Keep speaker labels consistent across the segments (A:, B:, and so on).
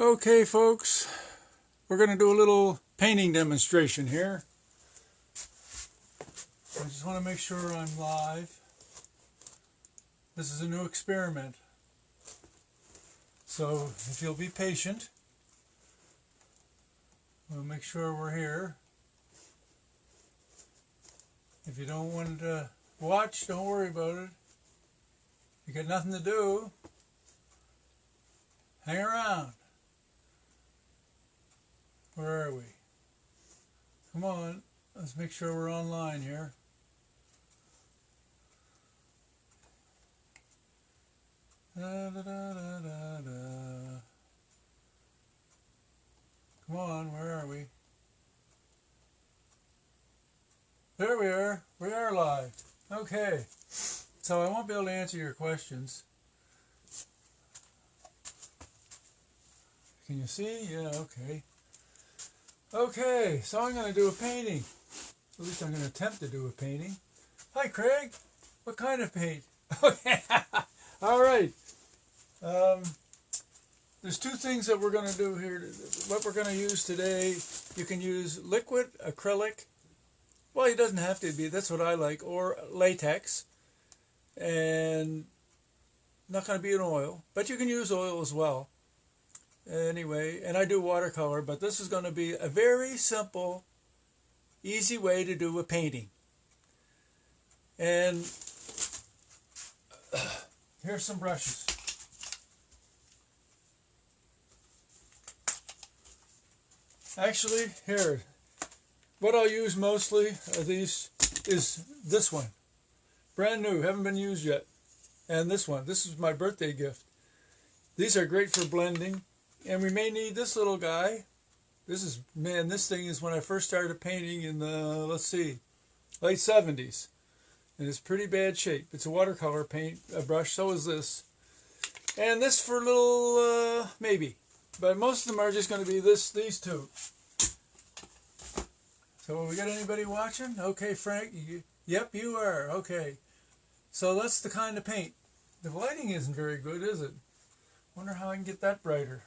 A: Okay, folks, we're going to do a little painting demonstration here. I just want to make sure I'm live. This is a new experiment, so if you'll be patient, we'll make sure we're here. If you don't want to watch, don't worry about it. You got nothing to do, hang around. Where are we? Come on, let's make sure we're online here. Da, da, da, da, da, da. Come on, where are we? There we are. We are live. Okay. So I won't be able to answer your questions. Can you see? Yeah, okay. Okay, so I'm going to do a painting. At least I'm going to attempt to do a painting. Hi, Craig. What kind of paint? Okay. All right. There's two things that we're going to do here. What we're going to use today, you can use liquid acrylic. Well, it doesn't have to be. That's what I like. Or latex. And not going to be an oil. But you can use oil as well. Anyway, and I do watercolor, but this is going to be a very simple, easy way to do a painting. And here's some brushes. Actually, here, what I'll use mostly of these is this one. Brand new, haven't been used yet. And this one, this is my birthday gift. These are great for blending. And we may need this little guy. This thing is when I first started painting in the, let's see, late 70s. And it's pretty bad shape. It's a watercolor paint, a brush, so is this. And this for little, maybe. But most of them are just going to be these two. So we got anybody watching? Okay, Frank. Yep, you are. Okay. So that's the kind of paint. The lighting isn't very good, is it? Wonder how I can get that brighter.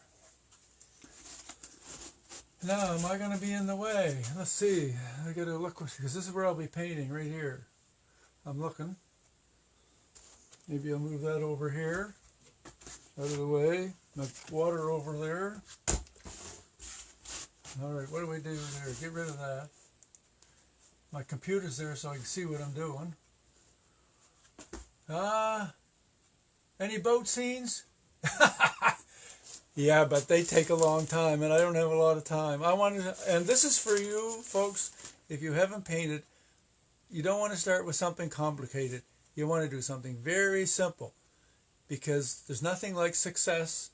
A: Now, am I going to be in the way? Let's see. I got to look, because this is where I'll be painting, right here. I'm looking. Maybe I'll move that over here, out of the way. My water over there. All right, what do we do there? Get rid of that. My computer's there so I can see what I'm doing. Any boat scenes? Yeah, but they take a long time, and I don't have a lot of time. And this is for you, folks, if you haven't painted, you don't want to start with something complicated. You want to do something very simple, because there's nothing like success,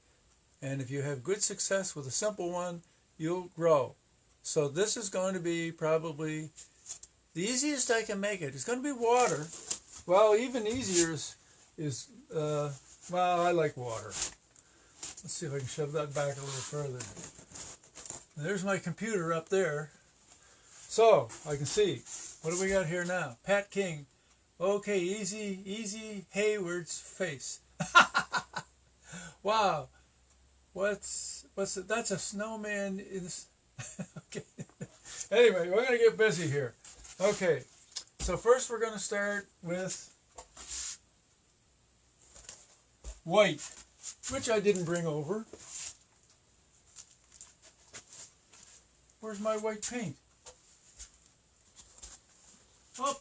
A: and if you have good success with a simple one, you'll grow. So this is going to be probably the easiest I can make it. It's going to be water. Well, even easier is well, I like water. Let's see if I can shove that back a little further. There's my computer up there. So, I can see. What do we got here now? Pat King. Okay, easy Hayward's face. Wow. What's it? That's a snowman in this. Okay. Anyway, we're going to get busy here. Okay. So first we're going to start with white, which I didn't bring over. Where's my white paint? Oh.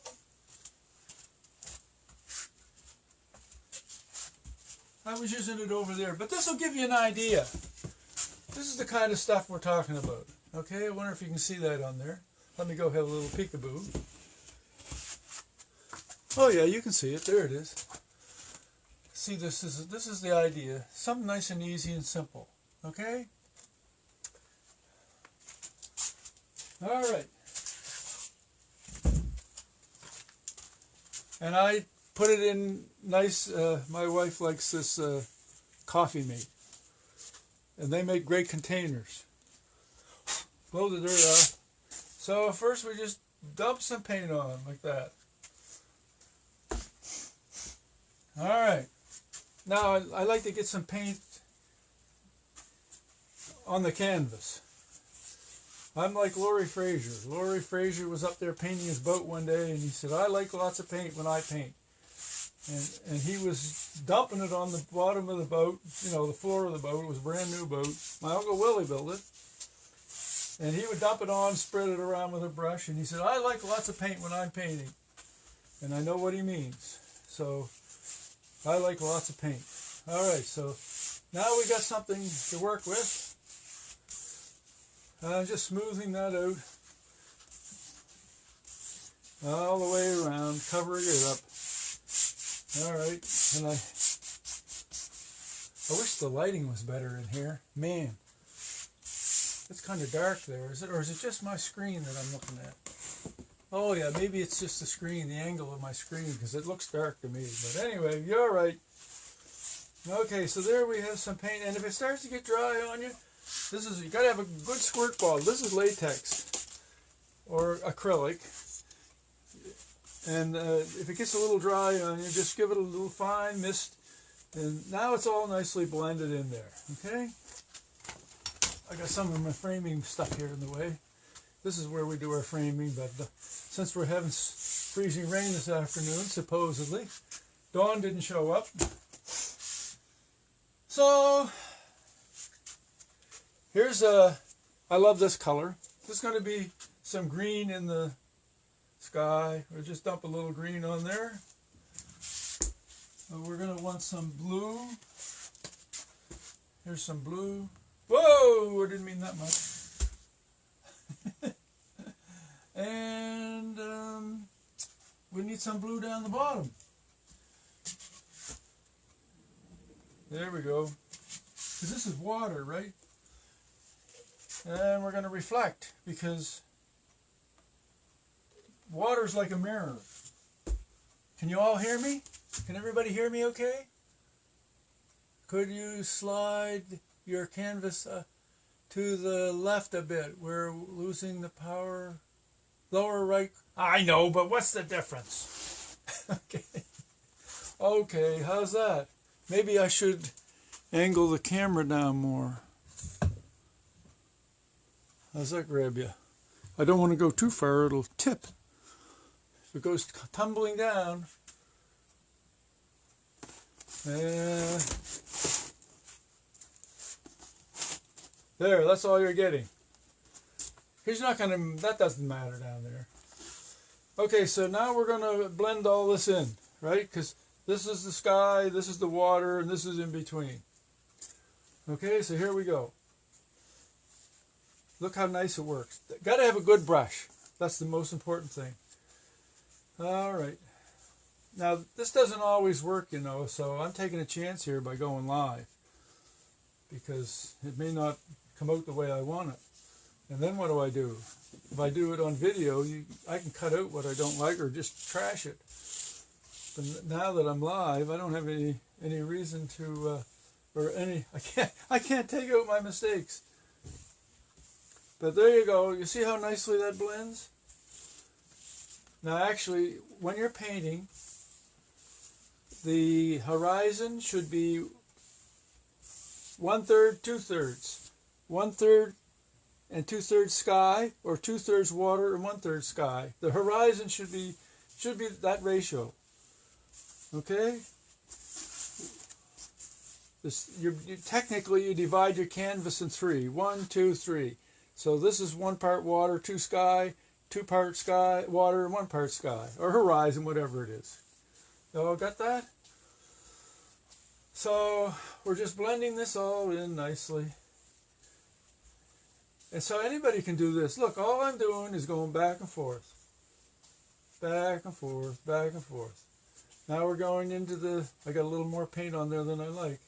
A: I was using it over there, but this will give you an idea. This is the kind of stuff we're talking about. Okay, I wonder if you can see that on there. Let me go have a little peekaboo. Oh yeah, you can see it. There it is. See, this is the idea. Something nice and easy and simple. Okay? All right. And I put it in nice, my wife likes this coffee mate. And they make great containers. Blow the dirt off. So first we just dump some paint on like that. All right. Now I like to get some paint on the canvas. I'm like Laurie Fraser. Laurie Fraser was up there painting his boat one day, and he said, I like lots of paint when I paint. And he was dumping it on the bottom of the boat, you know, the floor of the boat. It was a brand new boat. My Uncle Willie built it. And he would dump it on, spread it around with a brush, and he said, I like lots of paint when I'm painting. And I know what he means. So I like lots of paint. All right, so now we got something to work with. Just smoothing that out all the way around, covering it up. All right, and I wish the lighting was better in here. Man, it's kind of dark there. Is it, or is it just my screen that I'm looking at? Oh yeah, maybe it's just the screen, the angle of my screen, because it looks dark to me. But anyway, you're right. Okay, so there we have some paint, and if it starts to get dry on you, you got to have a good squirt bottle. This is latex or acrylic. And if it gets a little dry on you, just give it a little fine mist. And now it's all nicely blended in there. Okay? I got some of my framing stuff here in the way. This is where we do our framing, but since we're having freezing rain this afternoon, supposedly, Dawn didn't show up. So, here's I love this color. There's going to be some green in the sky. We'll just dump a little green on there. We're going to want some blue. Here's some blue. Whoa, I didn't mean that much. And we need some blue down the bottom. There we go. Because this is water, right? And we're going to reflect, because water's like a mirror. Can you all hear me? Can everybody hear me okay? Could you slide your canvas to the left a bit? We're losing the power. Lower right. I know, but what's the difference? Okay. Okay, how's that? Maybe I should angle the camera down more. How's that grab you? I don't want to go too far, it'll tip. If it goes tumbling down. There, that's all you're getting. He's not going to, that doesn't matter down there. Okay, so now we're going to blend all this in, right? Because this is the sky, this is the water, and this is in between. Okay, so here we go. Look how nice it works. Got to have a good brush. That's the most important thing. All right. Now, this doesn't always work, you know, so I'm taking a chance here by going live, because it may not come out the way I want it. And then what do? If I do it on video, I can cut out what I don't like or just trash it. But now that I'm live, I don't have any reason to, I can't take out my mistakes. But there you go. You see how nicely that blends? Now actually, when you're painting, the horizon should be 1/3, 2/3. 1/3 and 2/3 sky, or 2/3 water and 1/3 sky. The horizon should be that ratio. Okay? Technically, you divide your canvas in 3. 1, 2, 3. So this is 1 part water, 2 sky, 2 part sky, water, and 1 part sky. Or horizon, whatever it is. Oh, got that? So we're just blending this all in nicely. And so anybody can do this. Look, all I'm doing is going back and forth. Back and forth, back and forth. Now we're going into I got a little more paint on there than I like.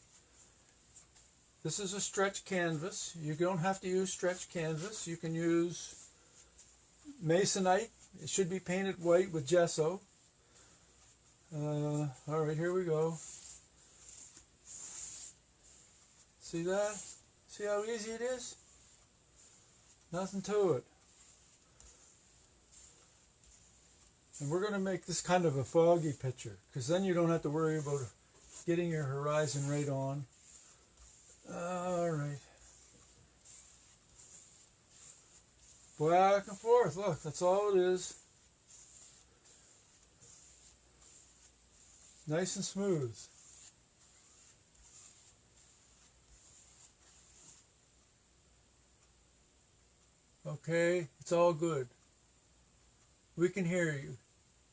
A: This is a stretch canvas. You don't have to use stretch canvas. You can use masonite. It should be painted white with gesso. All right, here we go. See that? See how easy it is? Nothing to it. And we're going to make this kind of a foggy picture, because then you don't have to worry about getting your horizon right on. All right. Back and forth. Look, that's all it is. Nice and smooth. Okay, it's all good. We can hear you.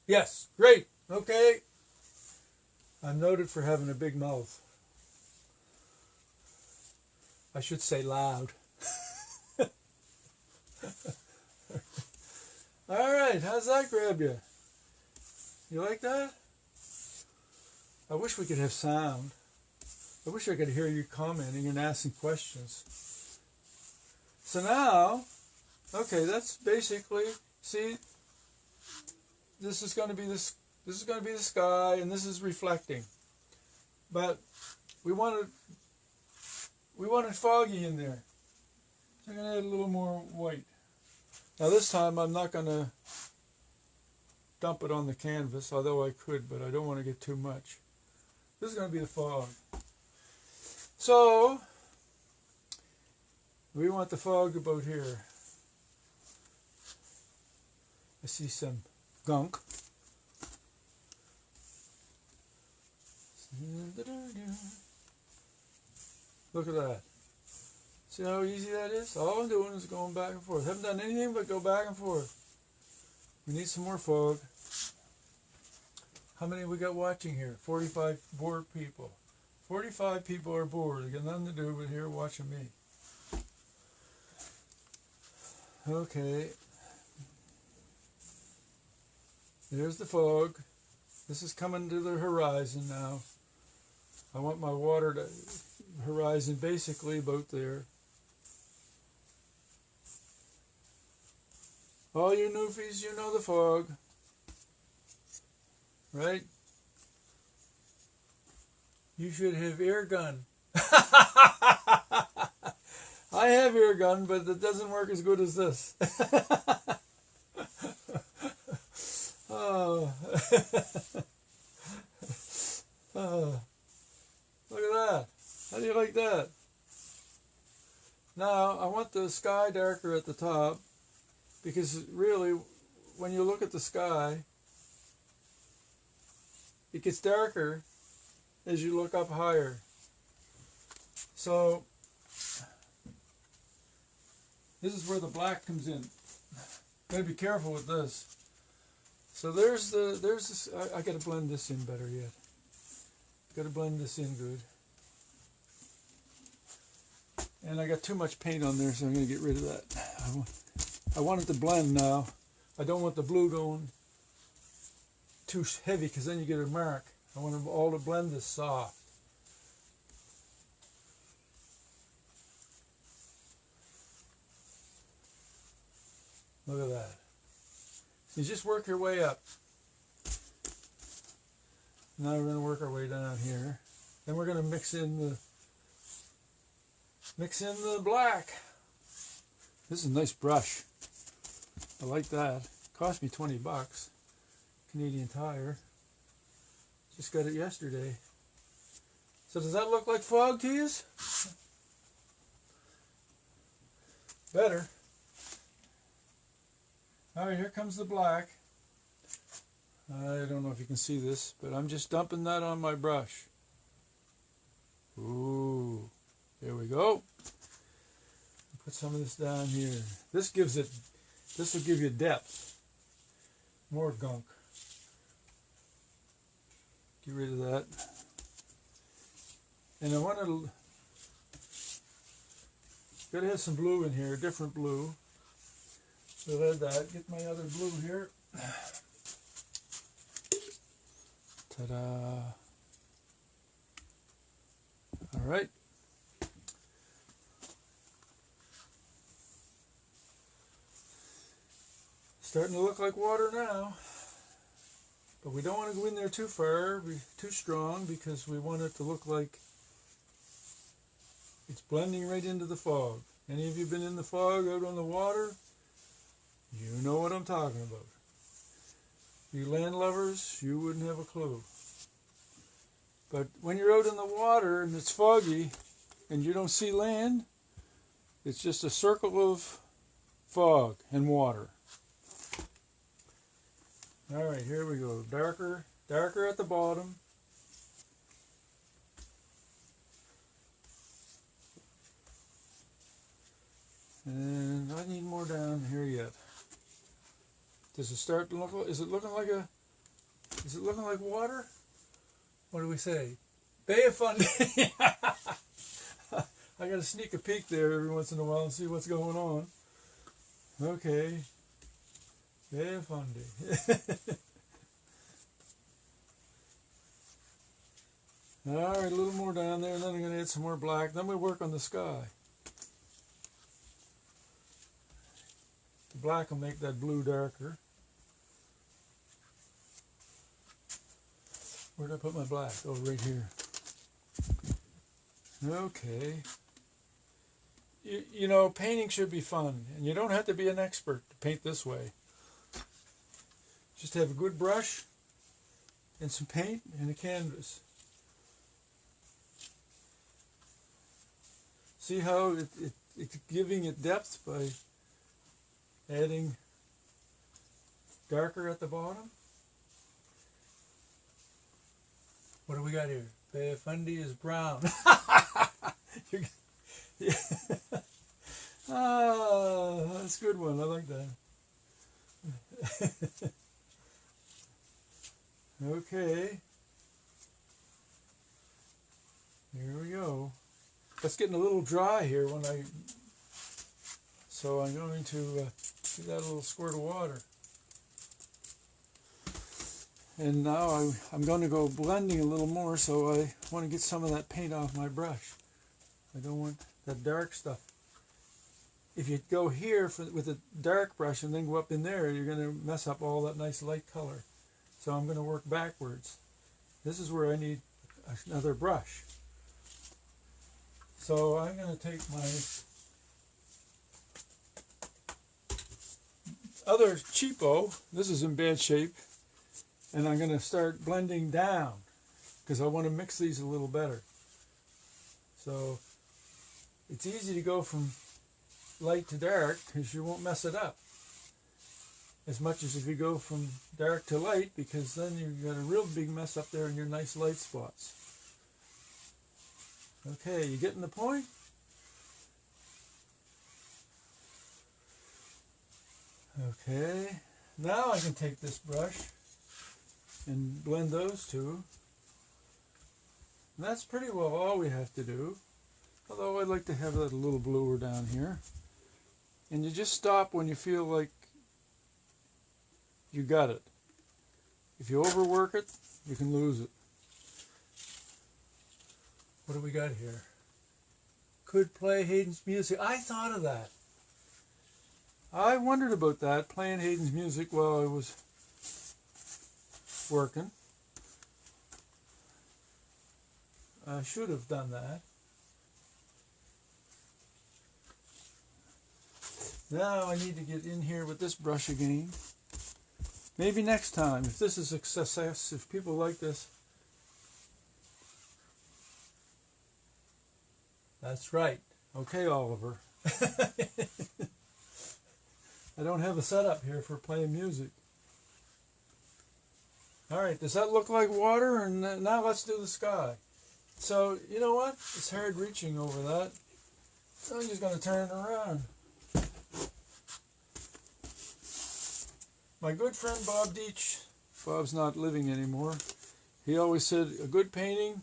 A: Yes, great. Okay. I'm noted for having a big mouth. I should say loud. All right, how's that grab you? You like that? I wish we could have sound. I wish I could hear you commenting and asking questions. So now, okay, that's basically, see, this is going to be this is going to be the sky, and this is reflecting. But we wanted foggy in there. So I'm going to add a little more white. Now this time I'm not going to dump it on the canvas, although I could, but I don't want to get too much. This is going to be the fog. So we want the fog about here. I see some gunk. Look at that. See how easy that is? All I'm doing is going back and forth. Haven't done anything but go back and forth. We need some more fog. How many we got watching here? 45 bored people. 45 people are bored. They got nothing to do but here watching me. Okay. There's the fog. This is coming to the horizon now. I want my water to horizon basically about there. All you newfies, you know the fog. Right? You should have air gun. I have air gun, but it doesn't work as good as this. Oh. Oh. Look at that. How do you like that? Now, I want the sky darker at the top, because really, when you look at the sky, it gets darker as you look up higher. So, this is where the black comes in. Gotta be careful with this. So there's this, I gotta blend this in better yet. Gotta blend this in good. And I got too much paint on there, so I'm gonna get rid of that. I want it to blend now. I don't want the blue going too heavy, because then you get a mark. I want them all to blend this soft. Look at that. You just work your way up. Now we're going to work our way down here. Then we're going to mix in the black. This is a nice brush. I like that. Cost me 20 bucks. Canadian Tire. Just got it yesterday. So does that look like fog to you? Better. Alright, here comes the black. I don't know if you can see this, but I'm just dumping that on my brush. Ooh, there we go. Put some of this down here. This will give you depth. More gunk. Get rid of that. And I want to, gotta have some blue in here, a different blue. So there's that. Get my other blue here. Ta-da. All right. Starting to look like water now. But we don't want to go in there too far, too strong, because we want it to look like it's blending right into the fog. Any of you been in the fog out on the water? You know what I'm talking about. You land lovers, you wouldn't have a clue. But when you're out in the water and it's foggy and you don't see land, it's just a circle of fog, and water. All right, here we go. Darker at the bottom. And I need more down here yet. Does it start to look? Is it looking like water? What do we say? Bay of Fundy. I got to sneak a peek there every once in a while and see what's going on. Okay. Bay of Fundy. All right, a little more down there, and then I'm going to add some more black. Then we work on the sky. The black will make that blue darker. Where did I put my black? Oh, right here. Okay. You know, painting should be fun, and you don't have to be an expert to paint this way. Just have a good brush and some paint and a canvas. See how it's giving it depth by adding darker at the bottom? What do we got here? Bay of Fundy is brown. Ah, that's a good one. I like that. Okay. Here we go. It's getting a little dry here so I'm going to give that a little squirt of water. And now I'm going to go blending a little more, so I want to get some of that paint off my brush. I don't want that dark stuff. If you go here with a dark brush and then go up in there, you're going to mess up all that nice light color. So I'm going to work backwards. This is where I need another brush. So I'm going to take my other cheapo, this is in bad shape, and I'm going to start blending down because I want to mix these a little better. So it's easy to go from light to dark because you won't mess it up as much as if you go from dark to light, because then you've got a real big mess up there in your nice light spots. Okay, you getting the point? Okay, now I can take this brush and blend those two. And that's pretty well all we have to do. Although I'd like to have that a little bluer down here. And you just stop when you feel like you got it. If you overwork it, you can lose it. What do we got here? Could play Haydn's music. I thought of that. I wondered about that, playing Haydn's music while I was working. I should have done that. Now I need to get in here with this brush again. Maybe next time, if this is a success, if people like this. That's right. Okay, Oliver. I don't have a setup here for playing music. All right, does that look like water? And now let's do the sky. So, you know what? It's hard reaching over that. So I'm just going to turn it around. My good friend Bob Deach, Bob's not living anymore, he always said, a good painting,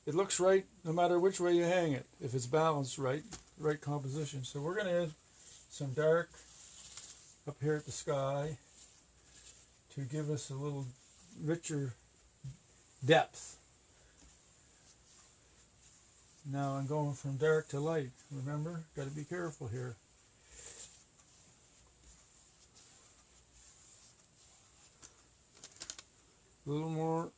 A: it looks right no matter which way you hang it, if it's balanced right, right composition. So we're going to add some dark up here at the sky to give us a little richer depth. Now I'm going from dark to light, remember? Got to be careful here. A little more.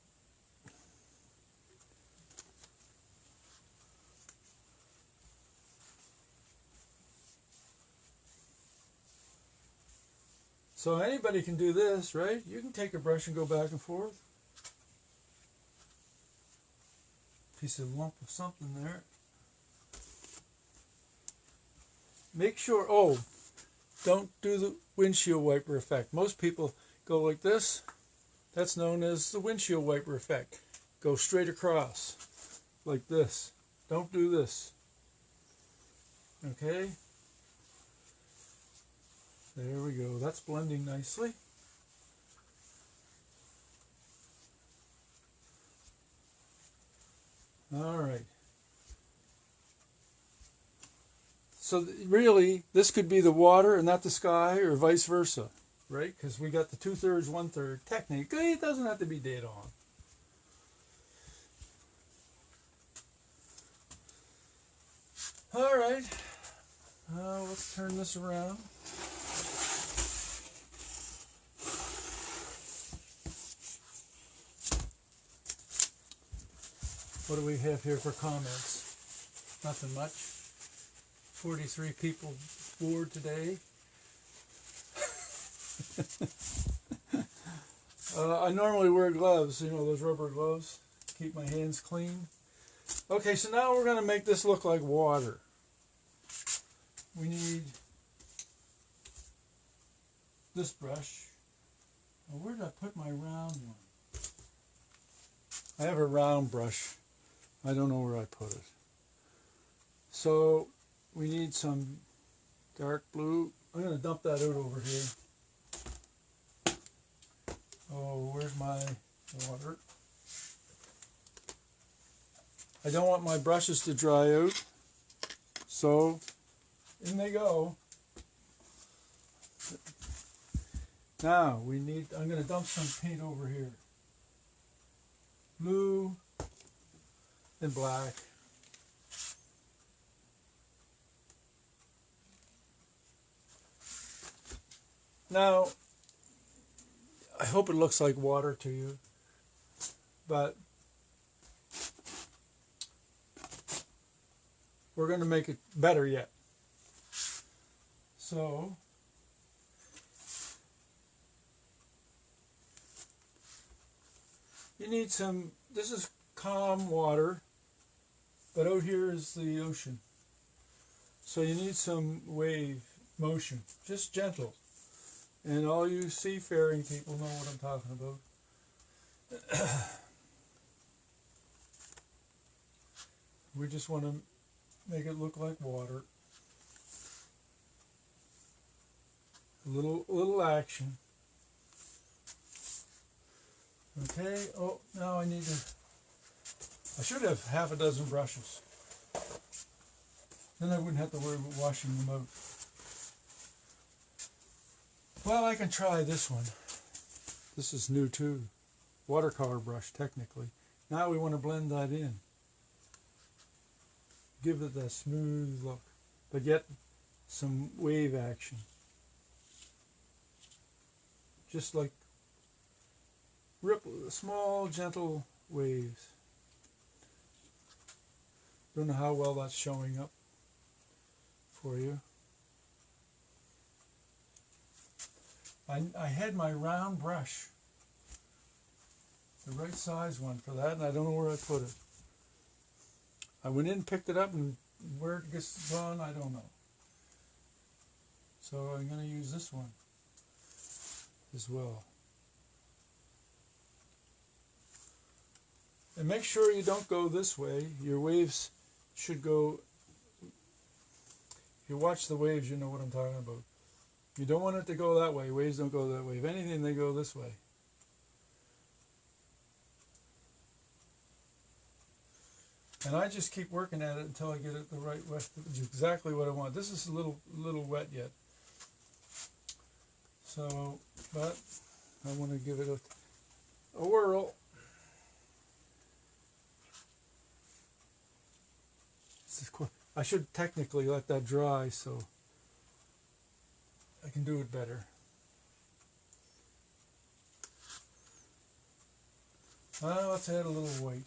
A: So anybody can do this, right? You can take a brush and go back and forth. Piece of lump of something there. Make sure, oh, don't do the windshield wiper effect. Most people go like this. That's known as the windshield wiper effect. Go straight across like this. Don't do this. Okay? There we go. That's blending nicely. All right. So really, this could be the water and not the sky, or vice versa, right? Because we got the 2/3, 1/3. Technically, it doesn't have to be dead on. All right. Let's turn this around. What do we have here for comments? Nothing much. 43 people bored today. I normally wear gloves, you know, those rubber gloves. Keep my hands clean. Okay, so now we're going to make this look like water. We need this brush. Well, where did I put my round one? I have a round brush. I don't know where I put it. So we need some dark blue. I'm going to dump that out over here. Oh, where's my water? I don't want my brushes to dry out. So in they go. Now we need, I'm going to dump some paint over here. Blue and black. Now, I hope it looks like water to you, but we're going to make it better yet. So, you need some, this is calm water, but out here is the ocean. So you need some wave motion, just gentle. And all you seafaring people know what I'm talking about. We just want to make it look like water. A little action. Okay, oh, now I need to, I should have half a dozen brushes. Then I wouldn't have to worry about washing them out. Well, I can try this one. This is new too. Watercolor brush, technically. Now we want to blend that in. Give it that smooth look, but yet some wave action. Just like ripple, small, gentle waves. Don't know how well that's showing up for you. I had my round brush, the right size one for that, and I don't know where I put it. I went in, picked it up, and where it gets gone, I don't know. So I'm going to use this one as well. And make sure you don't go this way. Your waves should go, if you watch the waves, you know what I'm talking about. You don't want it to go that way. Waves don't go that way. If anything, they go this way. And I just keep working at it until I get it the right way. It's exactly what I want. This is a little wet yet. So, but I want to give it a whirl. I should technically let that dry so I can do it better. Let's add a little white.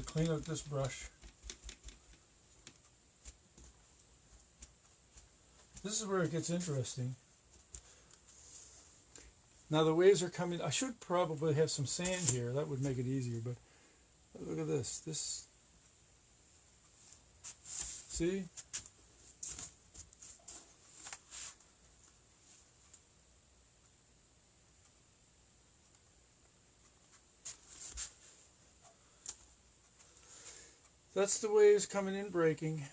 A: Clean out this brush. This is where it gets interesting. Now the waves are coming. I should probably have some sand here. That would make it easier, but look at this. This, see? That's the waves coming in, breaking.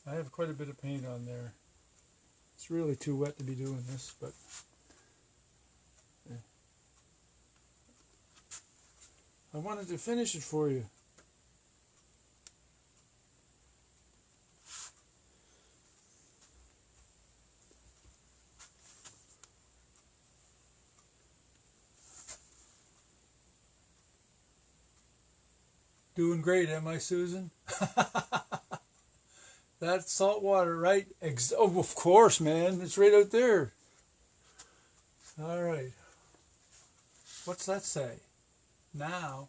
A: I have quite a bit of paint on there. It's really too wet to be doing this, but yeah. I wanted to finish it for you. Doing great, am I, Susan? That's salt water, right? Oh, of course, man. It's right out there. All right. What's that say? Now.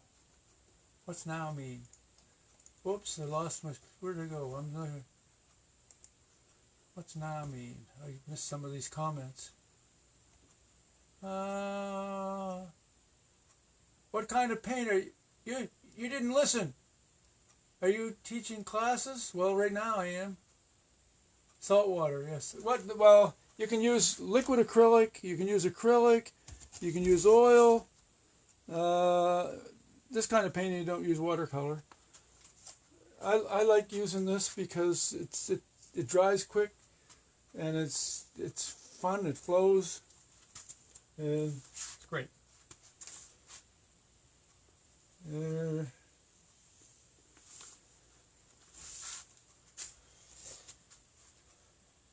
A: What's now mean? Whoops, I lost my... Where'd it go? I'm not... What's now mean? I missed some of these comments. What kind of paint are you... You didn't listen. Are you teaching classes? Well, right now I am. Salt water, yes. What? Well, you can use liquid acrylic. You can use acrylic. You can use oil. This kind of painting, you don't use watercolor. I like using this because it dries quick, and it's fun. It flows, and it's great.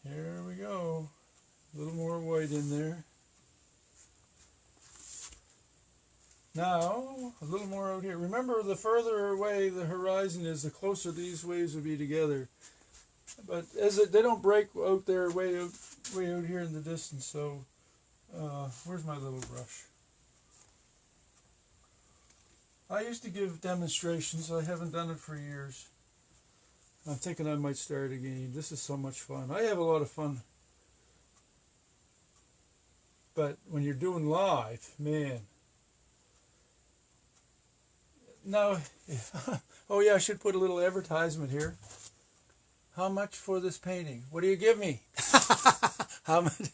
A: Here we go. A little more white in there. Now, a little more out here. Remember, the further away the horizon is, the closer these waves will be together. But they don't break out there, way out here in the distance. So, where's my little brush? I used to give demonstrations. I haven't done it for years. I'm thinking I might start again. This is so much fun. I have a lot of fun. But when you're doing live, man. Now, oh yeah, I should put a little advertisement here. How much for this painting? What do you give me? How much?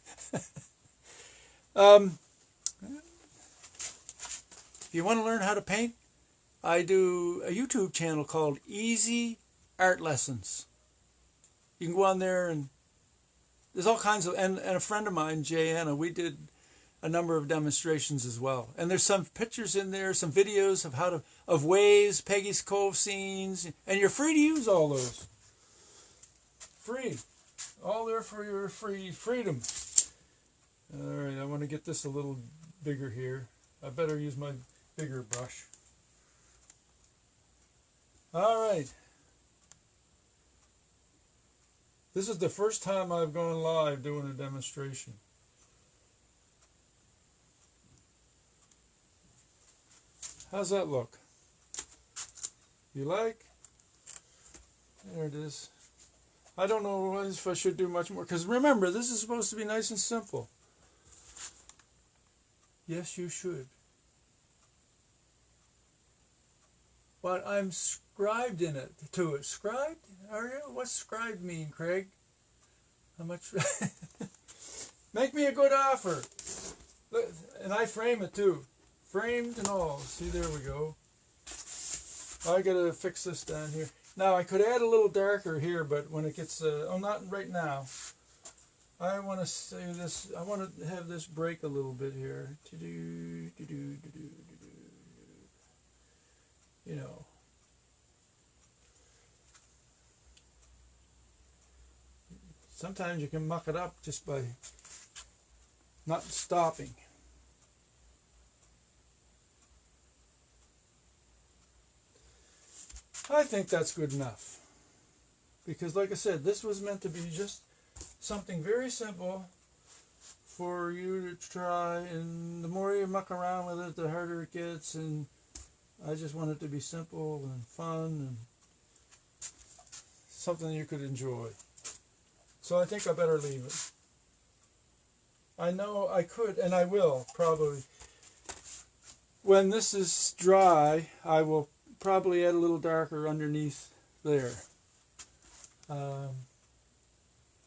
A: If you want to learn how to paint, I do a YouTube channel called Easy Art Lessons. You can go on there, and there's all kinds of, and a friend of mine, Jayana, we did a number of demonstrations as well. And there's some pictures in there, some videos of waves, Peggy's Cove scenes, and you're free to use all those. Free. All there for your freedom. All right, I want to get this a little bigger here. I better use my bigger brush. All right. This is the first time I've gone live doing a demonstration. How's that look? You like? There it is. I don't know if I should do much more, because remember, this is supposed to be nice and simple. Yes, you should. But I'm scribed in it, to it. Scribed? Are you? What's scribed mean, Craig? How much? Make me a good offer. And I frame it too. Framed and all. See, there we go. I gotta fix this down here. Now, I could add a little darker here, but when it gets, oh, not right now. I want to say this, I want to have this break a little bit here. You know. Sometimes you can muck it up just by not stopping. I think that's good enough. Because like I said, this was meant to be just something very simple for you to try, and the more you muck around with it, the harder it gets, and I just want it to be simple and fun. And something you could enjoy. So I think I better leave it. I know I could, and I will probably. When this is dry, I will probably add a little darker underneath there. Oh,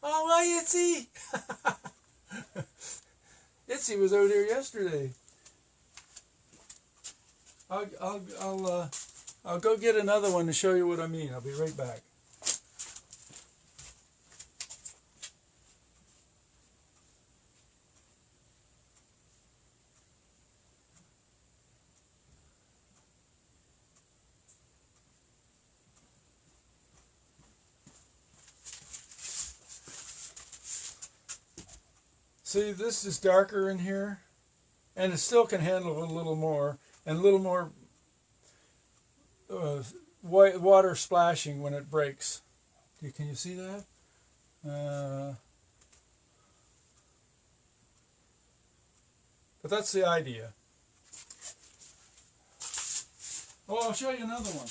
A: hi, Itzy! Itzy was out here yesterday. I'll go get another one to show you what I mean. I'll be right back. See, this is darker in here, and it still can handle a little more, and a little more white water splashing when it breaks. Can you see that? But that's the idea. Oh, I'll show you another one.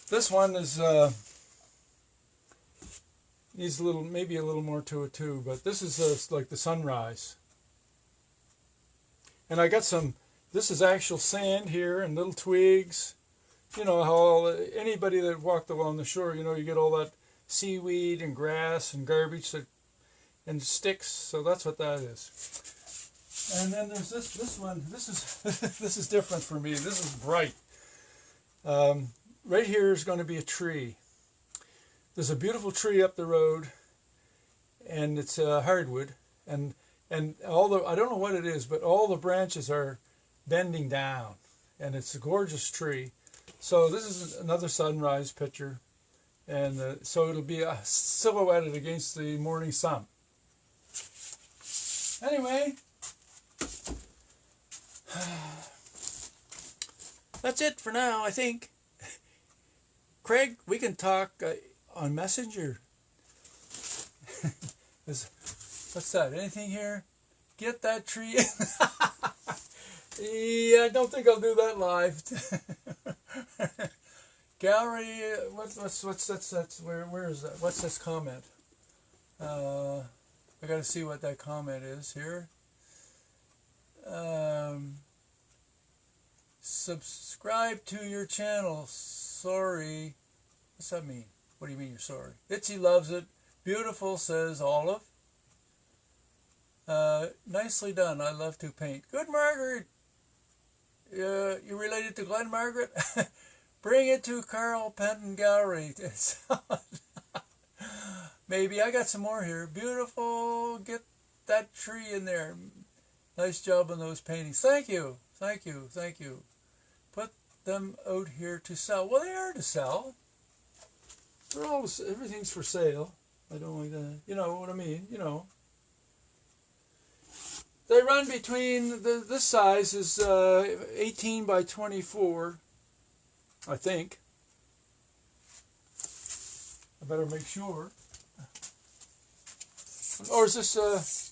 A: This one is needs a little, maybe a little more to it too, but this is like the sunrise. And I got some, this is actual sand here and little twigs. You know how anybody that walked along the shore, you know, you get all that seaweed and grass and garbage and sticks. So that's what that is. And then there's this one. This is this is different for me. This is bright. Right here is going to be a tree. There's a beautiful tree up the road, and it's hardwood, and all the, I don't know what it is, but all the branches are bending down, and it's a gorgeous tree. So this is another sunrise picture, and so it'll be silhouetted against the morning sun. Anyway, that's it for now, I think. Craig, we can talk on Messenger. What's that? Anything here? Get that tree. Yeah, I don't think I'll do that live. Gallery. What's that's where is that? What's this comment? I got to see what that comment is here. Subscribe to your channel. Sorry. What's that mean? What do you mean you're sorry? Itzy loves it. Beautiful, says Olive. Nicely done. I love to paint. Good, Margaret. You related to Glenn, Margaret? Bring it to Carl Penton Gallery. Maybe. I got some more here. Beautiful. Get that tree in there. Nice job on those paintings. Thank you. Thank you. Thank you. Put them out here to sell. Well, they are to sell. They're all, everything's for sale. I don't like that. You know what I mean? You know. They run between, this size is 18 by 24, I think. I better make sure. Or is this,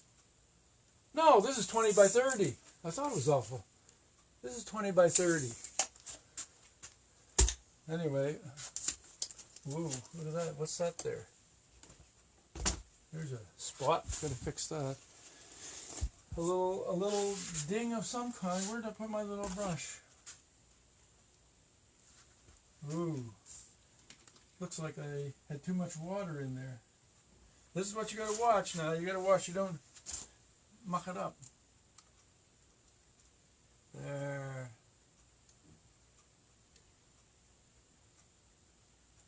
A: no, this is 20 by 30. I thought it was awful. This is 20 by 30. Anyway, woo, look at that. What's that there? There's a spot. Gotta fix that. A little ding of some kind. Where did I put my little brush? Ooh. Looks like I had too much water in there. This is what you gotta watch now. You gotta watch you don't muck it up. There.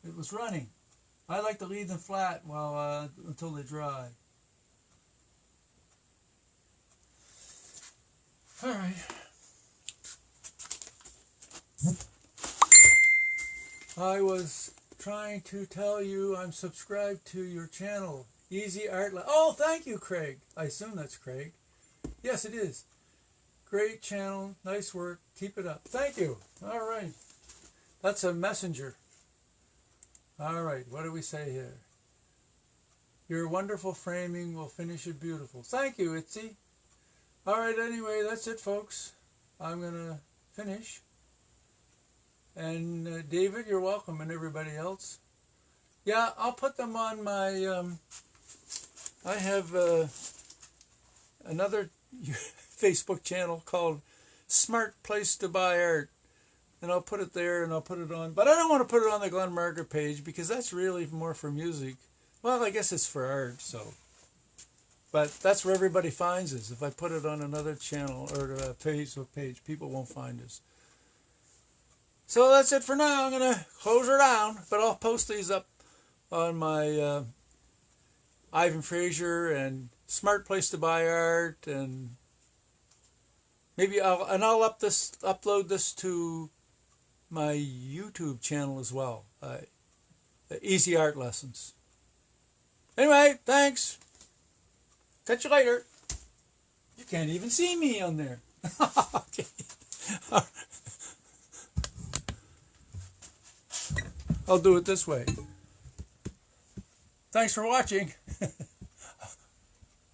A: It was running. I like to leave them flat while until they dry. All right. I was trying to tell you I'm subscribed to your channel, Easy Art Lab. Oh, thank you, Craig. I assume that's Craig. Yes, it is. Great channel. Nice work. Keep it up. Thank you. All right. That's a messenger. All right, what do we say here? Your wonderful framing will finish it beautiful. Thank you, Itzy. All right, anyway, that's it, folks. I'm going to finish. And David, you're welcome, and everybody else. Yeah, I'll put them on my... I have another Facebook channel called Smart Place to Buy Art. And I'll put it there, and I'll put it on. But I don't want to put it on the Glenn Margaret page because that's really more for music. Well, I guess it's for art, so. But that's where everybody finds us. If I put it on another channel or a Facebook page, people won't find us. So that's it for now. I'm going to close her down. But I'll post these up on my Ivan Fraser and Smart Place to Buy Art. And maybe I'll upload this to my YouTube channel as well, Easy Art Lessons. Anyway, thanks. Catch you later. You can't even see me on there. Okay. I'll do it this way. Thanks for watching.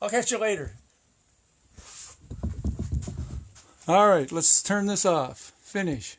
A: I'll catch you later. All right, let's turn this off. Finish.